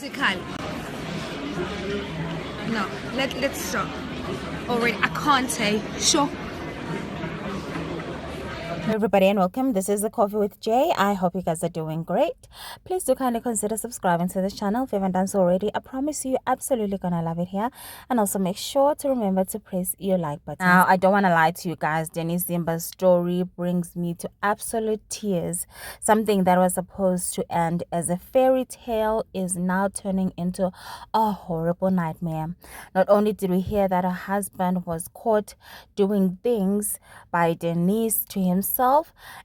Musical. No, let's stop. Already, I can't say. Sure. Hello everybody and welcome. This is the Coffee with Jay. I hope you guys are doing great. Please do kindly consider subscribing to this channel if you haven't done so already. I promise you're absolutely gonna love it here. And also make sure to remember to press your like button. Now, I don't want to lie to you guys. Denise Zimba's story brings me to absolute tears. Something that was supposed to end as a fairy tale is now turning into a horrible nightmare. Not only did we hear that her husband was caught doing things by Denise to himself,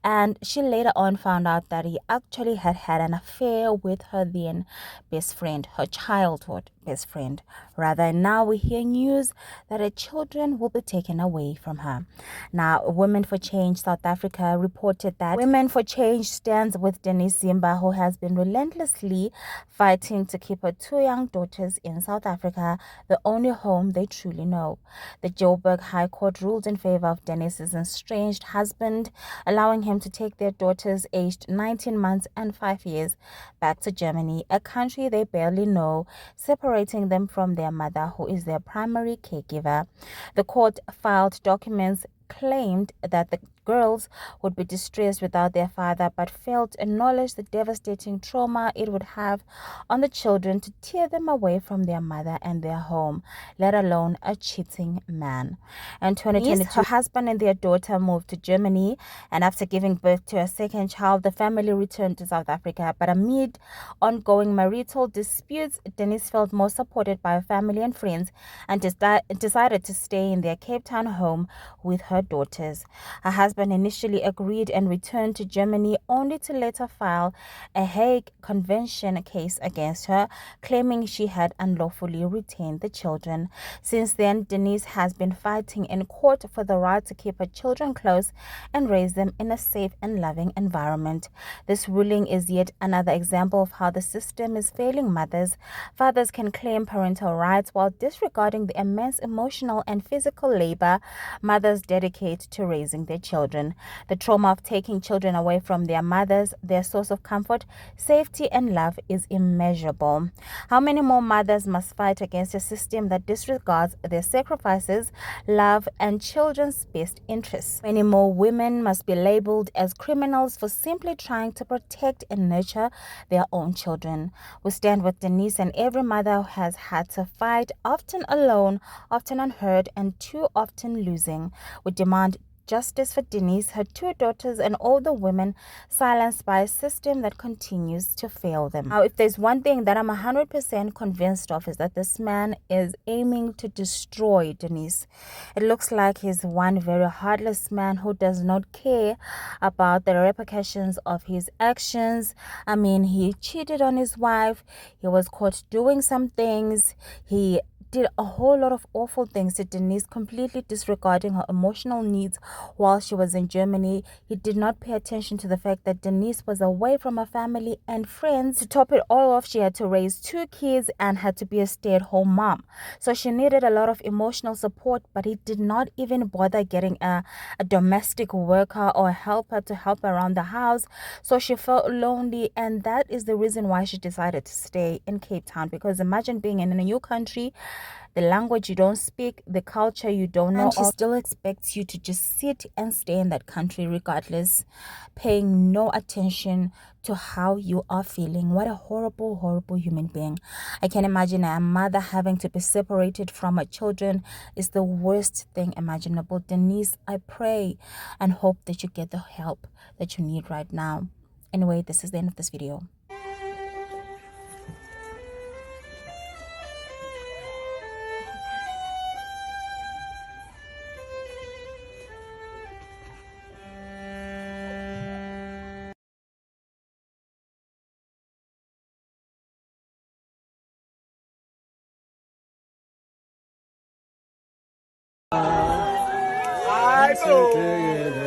and she later on found out that he actually had an affair with her then best friend, her childhood best friend. Rather, now we hear news that her children will be taken away from her. Now, Women for Change South Africa reported that Women for Change stands with Denise Zimba, who has been relentlessly fighting to keep her two young daughters in South Africa, the only home they truly know. The Joburg High Court ruled in favor of Denise's estranged husband, allowing him to take their daughters aged 19 months and 5 years back to Germany, a country they barely know, separating them from their mother, who is their primary caregiver. The court filed documents claimed that the girls would be distressed without their father, but failed to acknowledge the devastating trauma it would have on the children to tear them away from their mother and their home, let alone a cheating man. In 2022, her husband and their daughter moved to Germany, and after giving birth to a second child, the family returned to South Africa. But amid ongoing marital disputes, Denise felt more supported by her family and friends and decided to stay in their Cape Town home with her daughters. Her husband initially agreed and returned to Germany, only to later file a Hague Convention case against her, claiming she had unlawfully retained the children. Since then, Denise has been fighting in court for the right to keep her children close and raise them in a safe and loving environment. This ruling is yet another example of how the system is failing mothers. Fathers can claim parental rights while disregarding the immense emotional and physical labor mothers dedicate to raising their children. The trauma of taking children away from their mothers, their source of comfort, safety, and love, is immeasurable. How many more mothers must fight against a system that disregards their sacrifices, love, and children's best interests? Many more women must be labeled as criminals for simply trying to protect and nurture their own children. We stand with Denise and every mother who has had to fight, often alone, often unheard, and too often losing. We demand justice for Denise, her two daughters, and all the women silenced by a system that continues to fail them. Now, if there's one thing that I'm 100% convinced of, is that this man is aiming to destroy Denise. It looks like he's one very heartless man who does not care about the repercussions of his actions. I mean, he cheated on his wife. He was caught doing some things. He did a whole lot of awful things to Denise, completely disregarding her emotional needs while she was in Germany. He did not pay attention to the fact that Denise was away from her family and friends. To top it all off, she had to raise two kids and had to be a stay-at-home mom. So she needed a lot of emotional support, but he did not even bother getting a domestic worker or a helper to help around the house. So she felt lonely, and that is the reason why she decided to stay in Cape Town. Because imagine being in a new country, the language you don't speak, the culture you don't know, and she still expects you to just sit and stay in that country regardless, paying no attention to how you are feeling. What a horrible, horrible human being. I can imagine a mother having to be separated from her children is the worst thing imaginable. Denise, I pray and hope that you get the help that you need right now. Anyway, this is the end of this video. I know.